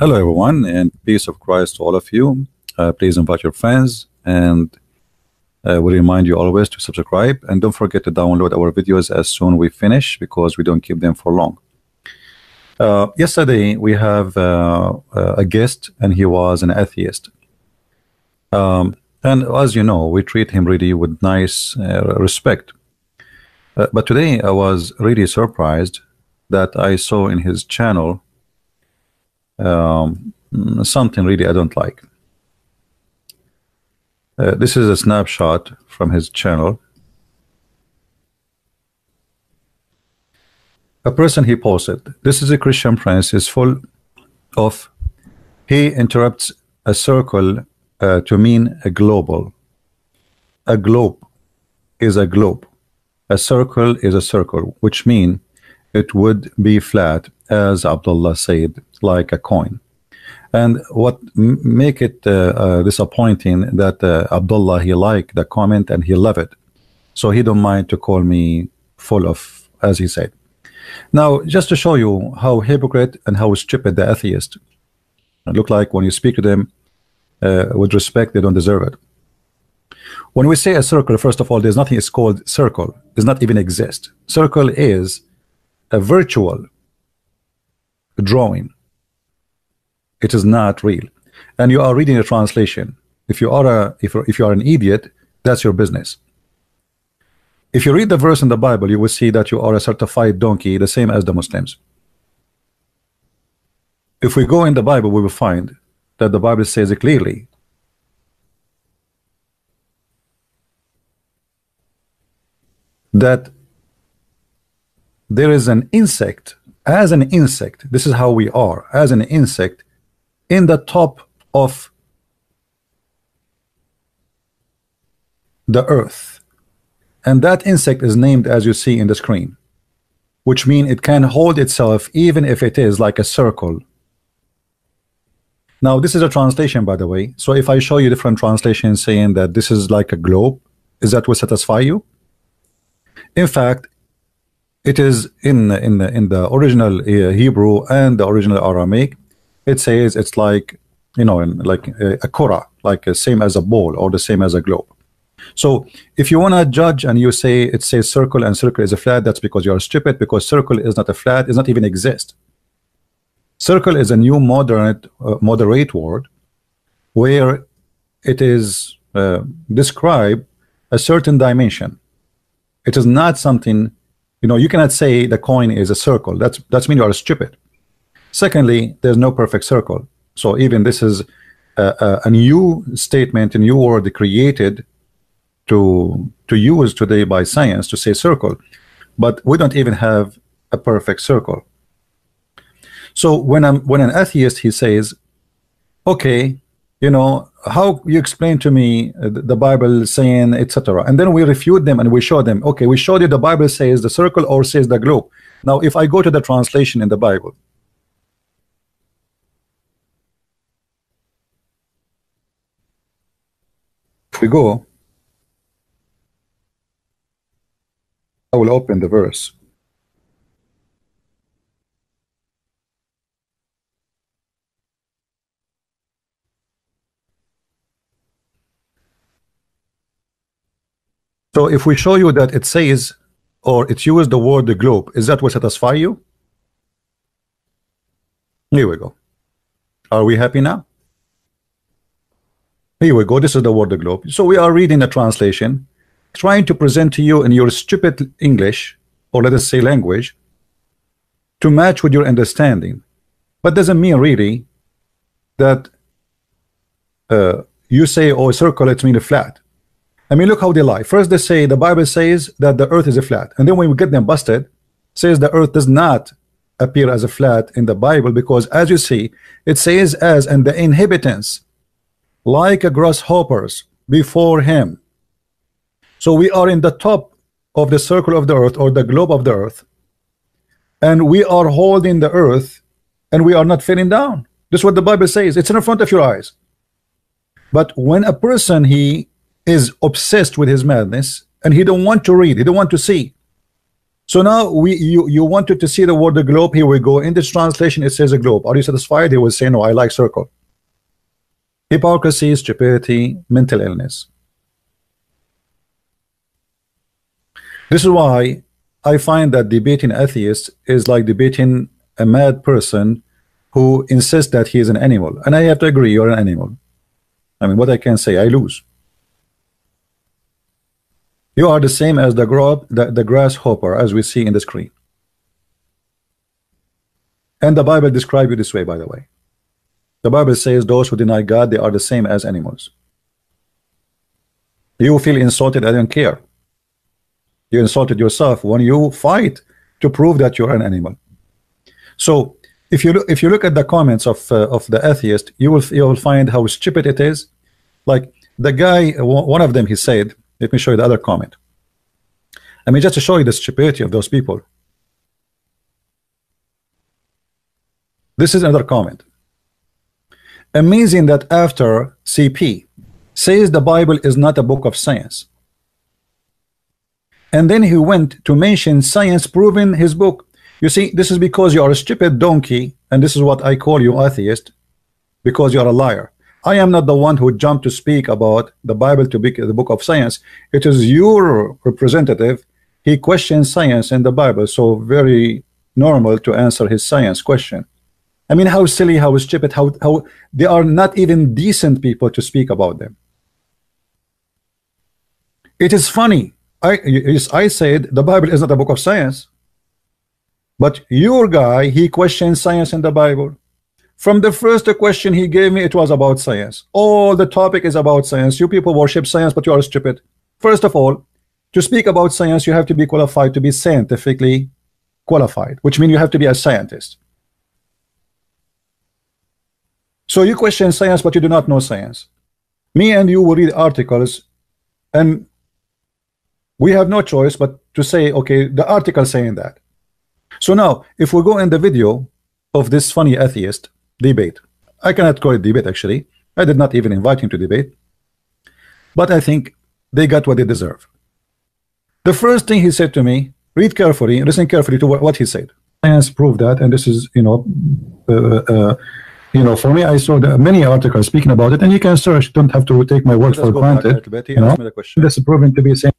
Hello, everyone, and peace of Christ to all of you. Please invite your friends, and we remind you always to subscribe, and don't forget to download our videos as soon we finish, because we don't keep them for long. Yesterday we have a guest, and he was an atheist. And as you know, we treat him really with nice respect. But today I was really surprised that I saw in his channel something really I don't like. This is a snapshot from his channel. A person he posted, "This is a Christian prince, is full of," he interrupts a circle to mean a global. A globe is a globe. A circle is a circle, which mean it would be flat, as Abdullah said, like a coin. And what make it disappointing that Abdullah, he liked the comment and he loved it, so he don't mind to call me full of, as he said. Now, just to show you how hypocrite and how stupid the atheist look like when you speak to them with respect, they don't deserve it. When we say a circle, first of all, there's nothing is called circle. Does not even exist. Circle is a virtual drawing. It is not real. And you are reading a translation. If you are an idiot, that's your business. If you read the verse in the Bible, you will see that you are a certified donkey, the same as the Muslims. If we go in the Bible, we will find that the Bible says it clearly. That there is an insect, as an insect, this is how we are, as an insect, in the top of the earth. And that insect is named as you see in the screen, which means it can hold itself even if it is like a circle. Now, this is a translation, by the way. So if I show you different translations saying that this is like a globe, is that will satisfy you? In fact, it is in the original Hebrew and the original Aramaic. It says it's like, you know, like a kura, like same as a ball or the same as a globe. So if you want to judge and you say it says circle and circle is a flat, that's because you are stupid, because circle is not a flat, does not even exist. Circle is a new moderate word where it is describe a certain dimension. It is not something, you know, you cannot say the coin is a circle. That's mean you are stupid. Secondly, there's no perfect circle. So even this is a new statement, a new word created to use today by science to say circle, but we don't even have a perfect circle. So when an atheist, he says, okay, you know, how you explain to me the Bible saying etc., and then we refute them and we show them, okay, we showed you the Bible says the circle or says the globe. Now if I go to the translation in the Bible, if we go, I will open the verse. So if we show you that it says, or it used the word the globe, is that will satisfy you? Here we go. Are we happy now? Here we go. This is the word the globe. So we are reading a translation, trying to present to you in your stupid English, or let us say language, to match with your understanding. But doesn't mean really that you say, oh, a circle, it means a flat. I mean, look how they lie. First they say the Bible says that the earth is a flat, and then when we get them busted, says the earth does not appear as a flat in the Bible, because as you see, it says as, and the inhabitants like a grasshoppers before him. So we are in the top of the circle of the earth, or the globe of the earth, and we are holding the earth, and we are not falling down. This is what the Bible says. It's in front of your eyes. But when a person, he is obsessed with his madness, and he don't want to read, he don't want to see, So now you wanted to see the word globe. Here we go. In this translation, it says a globe. Are you satisfied? He will say, no, I like circle. Hypocrisy, stupidity, mental illness. This is why I find that debating atheists is like debating a mad person who insists that he is an animal. And I have to agree, you're an animal. I mean, what I can say, I lose. You are the same as the grasshopper, as we see in the screen. And the Bible describes you this way, by the way. The Bible says those who deny God, they are the same as animals. You feel insulted, I don't care. You insulted yourself when you fight to prove that you're an animal. So if you look at the comments of the atheist, you will find how stupid it is. Like the guy, one of them, he said, let me show you the other comment. I mean, just to show you the stupidity of those people. This is another comment. Amazing that after CP says the Bible is not a book of science, and then he went to mention science proving his book. You see, this is because you are a stupid donkey, and this is what I call you, atheist, because you are a liar. I am not the one who jumped to speak about the Bible to be the book of science. It is your representative. He questions science in the Bible, so very normal to answer his science question. I mean, how silly, how stupid, how they are not even decent people to speak about them. It is funny. I said the Bible is not a book of science, but your guy, he questions science in the Bible. From the first question he gave me, it was about science. All the topic is about science. You people worship science, but you are stupid. First of all, to speak about science, you have to be qualified, to be scientifically qualified, which means you have to be a scientist. So you question science, but you do not know science. Me and you will read articles, and we have no choice but to say, okay, the article saying that. So now, if we go in the video of this funny atheist debate, I cannot call it debate actually. I did not even invite him to debate, but I think they got what they deserve. The first thing he said to me, read carefully, listen carefully to what he said. Science proved that, and this is, for me, I saw many articles speaking about it, and you can search. Don't have to take my word for granted. This is proven to be same.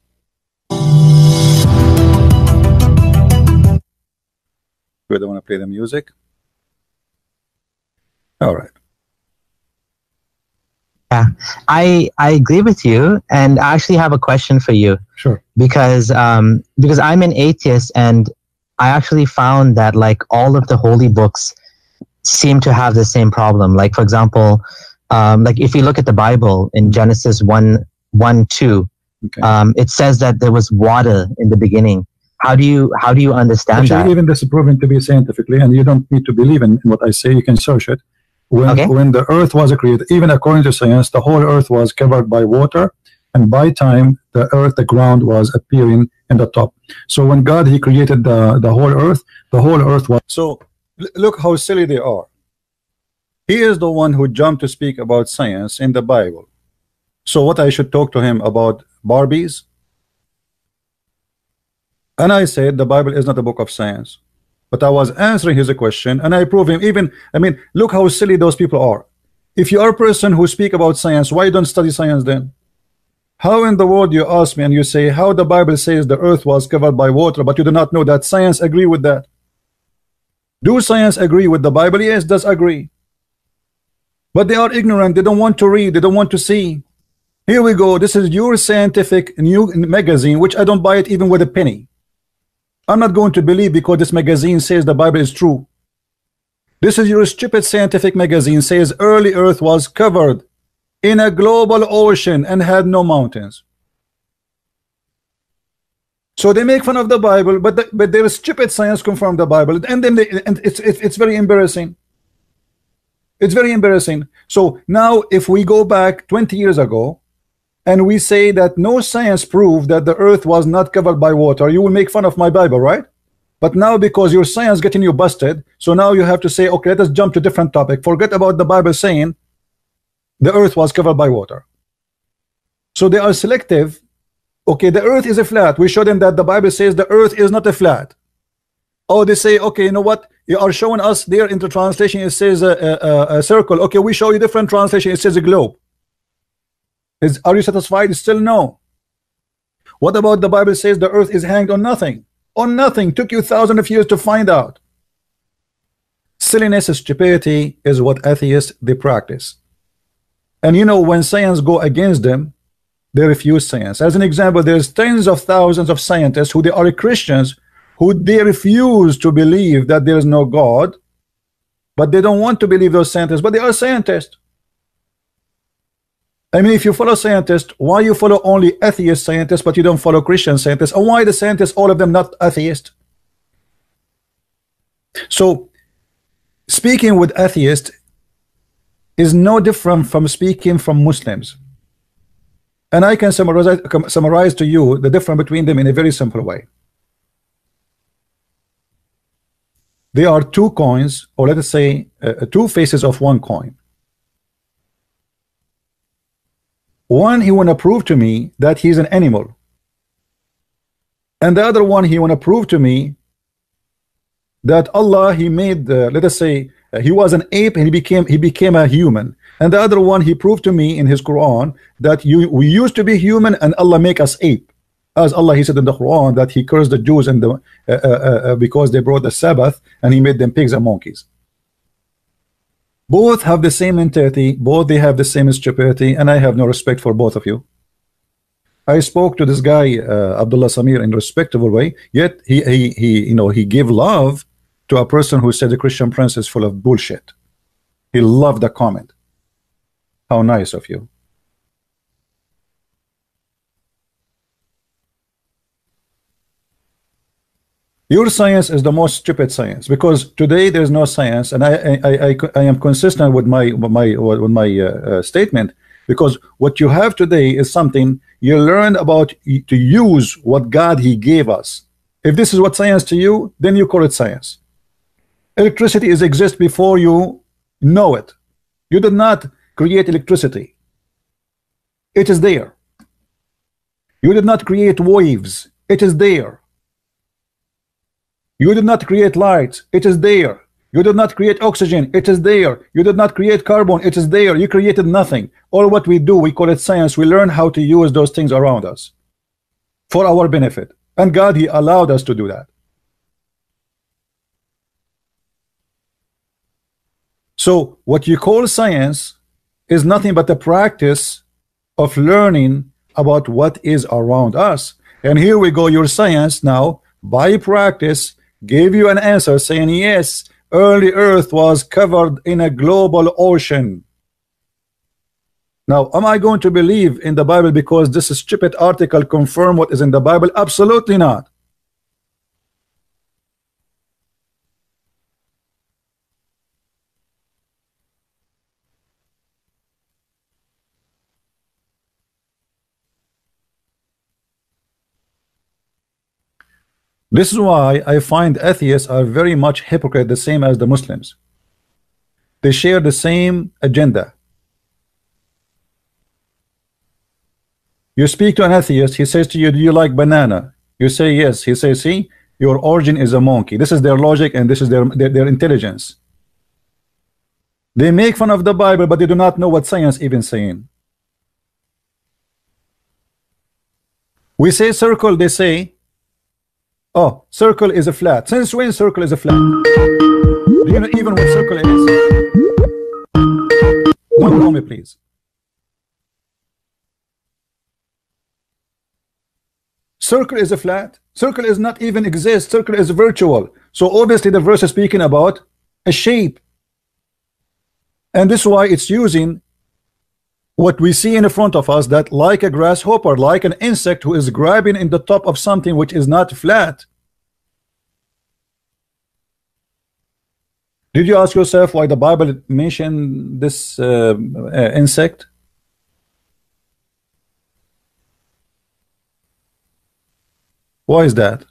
We don't want to play the music. All right. Yeah, I agree with you, and I actually have a question for you. Sure. Because I'm an atheist, and I actually found that like all of the holy books seem to have the same problem. Like for example, like if you look at the Bible in Genesis 1:2, okay. It says that there was water in the beginning. How do you understand that? Even this is proven to be scientifically, and you don't need to believe in what I say. You can search it. When the earth was created, even according to science, the whole earth was covered by water, and by time the ground was appearing in the top. So when God, he created the whole earth was. So look how silly they are. He is the one who jumped to speak about science in the Bible. So what, I should talk to him about Barbies? And I said the Bible is not a book of science. But I was answering his question, and I proved him. Even, I mean, look how silly those people are. If you are a person who speak about science, why don't study science then? How in the world you ask me and you say how the Bible says the earth was covered by water, but you do not know that science agree with that? Do science agree with the Bible? Yes, does agree. But they are ignorant. They don't want to read. They don't want to see. Here we go. This is your scientific new magazine, which I don't buy it even with a penny. I'm not going to believe because this magazine says the Bible is true. This is your stupid scientific magazine, says early earth was covered in a global ocean and had no mountains. So they make fun of the Bible, but their stupid science confirm the Bible, and then it's very embarrassing. It's very embarrassing. So now if we go back 20 years ago and we say that no science proved that the earth was not covered by water, you will make fun of my Bible, right? But now because your science getting you busted, so now you have to say, okay, let us jump to a different topic. Forget about the Bible saying the earth was covered by water. So they are selective Okay, the earth is a flat. We show them that the Bible says the earth is not a flat. Oh, they say, okay, you know what? You are showing us there in the translation, it says a circle. Okay, we show you different translation, it says a globe. Are you satisfied? Still no. What about the Bible says the earth is hanged on nothing? On nothing. Took you thousands of years to find out. Silliness and stupidity is what atheists they practice. And you know, when science go against them, they refuse science. As an example, there's tens of thousands of scientists who they are Christians who they refuse to believe that there is no God, but they don't want to believe those scientists, but they are scientists. I mean, if you follow scientists, why you follow only atheist scientists, but you don't follow Christian scientists? And why the scientists, all of them, not atheists? So, speaking with atheists is no different from speaking from Muslims. And I can summarize to you the difference between them in a very simple way. They are two coins, or let us say two faces of one coin. One, he want to prove to me that he's an animal, and the other one, he want to prove to me that Allah, he made let us say he was an ape and he became a human. And the other one, he proved to me in his Quran that we used to be human and Allah make us ape. As Allah, he said in the Quran that he cursed the Jews and because they brought the Sabbath and he made them pigs and monkeys. Both have the same mentality, both they have the same stupidity, and I have no respect for both of you. I spoke to this guy Abdullah Samir in a respectable way, yet he gave love to a person who said the Christian Prince is full of bullshit. He loved the comment. How nice of you. Your science is the most stupid science, because today there's no science, and I am consistent with my statement, because what you have today is something you learn about to use what God he gave us. If this is what science to you, then you call it science. Electricity exists before you know it. You did not create electricity. It is there. You did not create waves. It is there. You did not create light. It is there. You did not create oxygen. It is there. You did not create carbon. It is there. You created nothing. All what we do, we call it science. We learn how to use those things around us for our benefit. And God, he allowed us to do that. So what you call science is nothing but the practice of learning about what is around us. And here we go, your science now, by practice, gave you an answer saying, yes, early earth was covered in a global ocean. Now, am I going to believe in the Bible because this stupid article confirm what is in the Bible? Absolutely not. This is why I find atheists are very much hypocrite, the same as the Muslims. They share the same agenda. You speak to an atheist, he says to you, do you like banana? You say yes. He says, see, your origin is a monkey. This is their logic and this is their intelligence. They make fun of the Bible, but they do not know what science even saying. We say circle, they say, oh, circle is a flat. Since when circle is a flat? Do you know even what circle is? Don't call me, please. Circle is a flat. Circle is not even exist. Circle is virtual. So obviously the verse is speaking about a shape. And this is why it's using what we see in the front of us, that like a grasshopper, like an insect who is grabbing in the top of something which is not flat. Did you ask yourself why the Bible mentioned this insect? Why is that?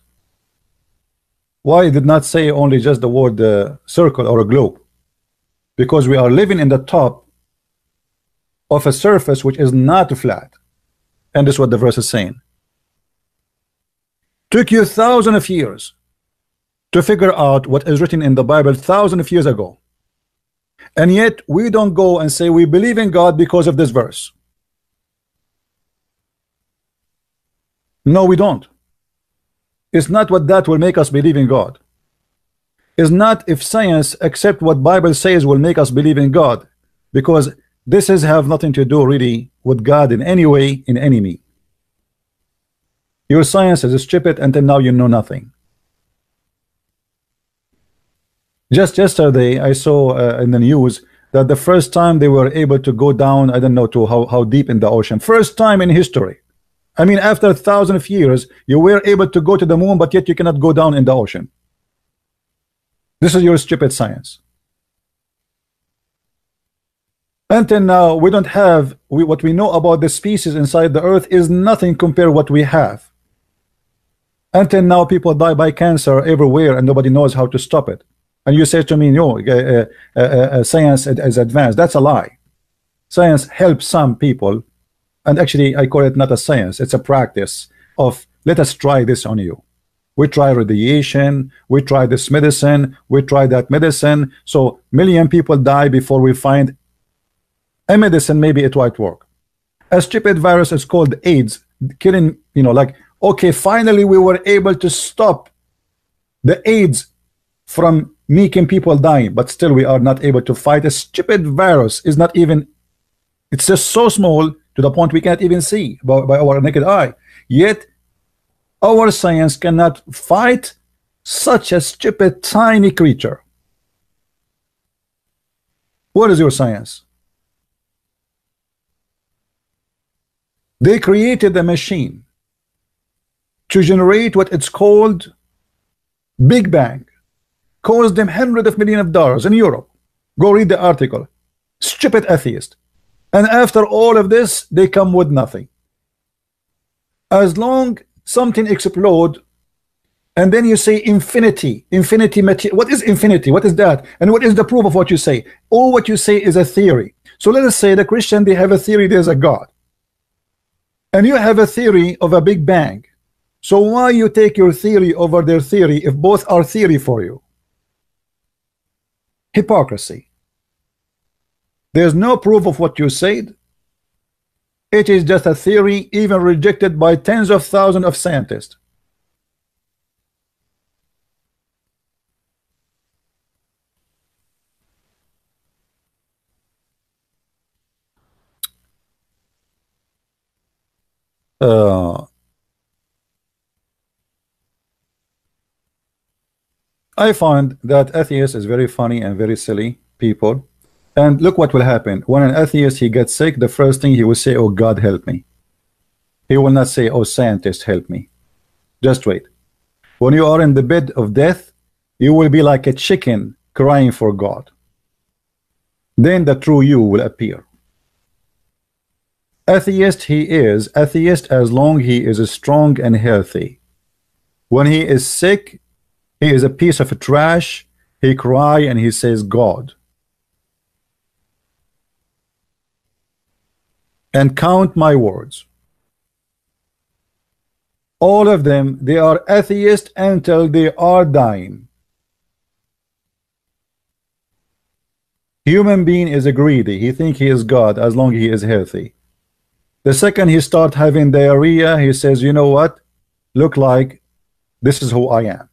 Why it did not say only just the word circle or a globe? Because we are living in the top of a surface which is not flat, and this is what the verse is saying. Took you thousands of years to figure out what is written in the Bible thousands of years ago. And yet we don't go and say we believe in God because of this verse. No, we don't. It's not what that will make us believe in God. It's not if science accept what Bible says will make us believe in God, because this is have nothing to do really with God in any way, in any mean. Your science is stupid until now you know nothing. Just yesterday I saw in the news that the first time they were able to go down, I don't know to how deep in the ocean, first time in history. I mean, after thousands of years you were able to go to the moon, but yet you cannot go down in the ocean. This is your stupid science. Until now we don't have what we know about the species inside the earth is nothing compared what we have. Until now people die by cancer everywhere and nobody knows how to stop it. And you say to me, no, science is advanced. That's a lie. Science helps some people, and actually I call it not a science, it's a practice of let us try this on you. We try radiation, we try this medicine, we try that medicine, so million people die before we find a medicine. Maybe it might work. A stupid virus is called AIDS, killing, you know, like, okay, finally we were able to stop the AIDS from making people dying, but still we are not able to fight a stupid virus. Is not even, it's just so small to the point we can't even see by our naked eye. Yet our science cannot fight such a stupid tiny creature. What is your science? They created a machine to generate what it's called Big Bang. Cost them hundreds of millions of dollars in Europe. Go read the article. Stupid atheist. And after all of this they come with nothing. As long something explode and then you say infinity material. What is infinity? What is that? And what is the proof of what you say? All what you say is a theory. So let us say the Christian, they have a theory there's a God, and you have a theory of a Big Bang. So why you take your theory over their theory if both are theory for you? Hypocrisy. There's no proof of what you said. It is just a theory, even rejected by tens of thousands of scientists. I find that atheist is very funny and very silly people. And look what will happen when an atheist he gets sick. The first thing he will say, oh God help me. He will not say, oh scientist help me. Just wait. When you are in the bed of death, you will be like a chicken crying for God. Then the true you will appear. Atheist, he is atheist as long he is strong and healthy. When he is sick, he is a piece of trash. He cry and he says God. And count my words, all of them, they are atheists until they are dying. Human being is greedy. He think he is God as long as he is healthy. The second he start having diarrhea, he says, you know what, look like this is who I am.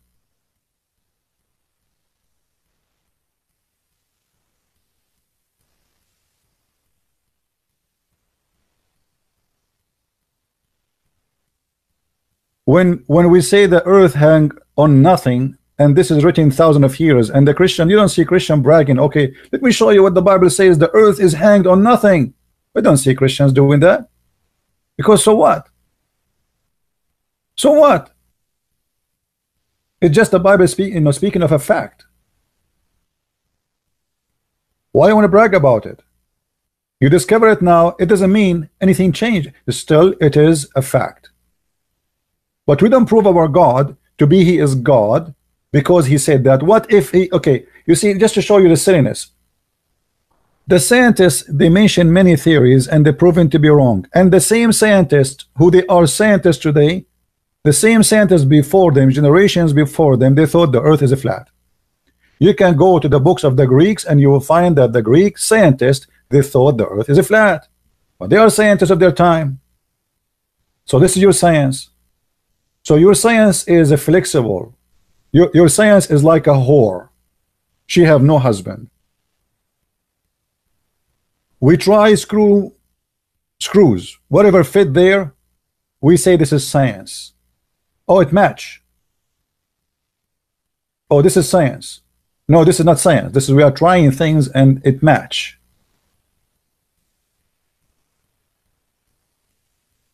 When we say the earth hang on nothing, and this is written thousands of years, and the Christian, you don't see Christian bragging, okay, let me show you what the Bible says, the earth is hanged on nothing. We don't see Christians doing that. Because so what? So what? It's just the Bible speaking of a fact. Why you want to brag about it? You discover it now, it doesn't mean anything changed. Still, it is a fact. But we don't prove our God to be he is God because he said that. What if he, okay, you see, just to show you the silliness, the scientists, they mention many theories and they're proven to be wrong, and the same scientists who they are scientists today, The same scientists before them, generations before them, they thought the earth is flat. You can go to the books of the Greeks and you will find that the Greek scientists, they thought the earth is flat, but they are scientists of their time. So this is your science. So your science is flexible. Your science is like a whore. She have no husband. We try screws, whatever fit there, we say this is science. Oh, it match. Oh, this is science. No, this is not science. This is, we are trying things and it match.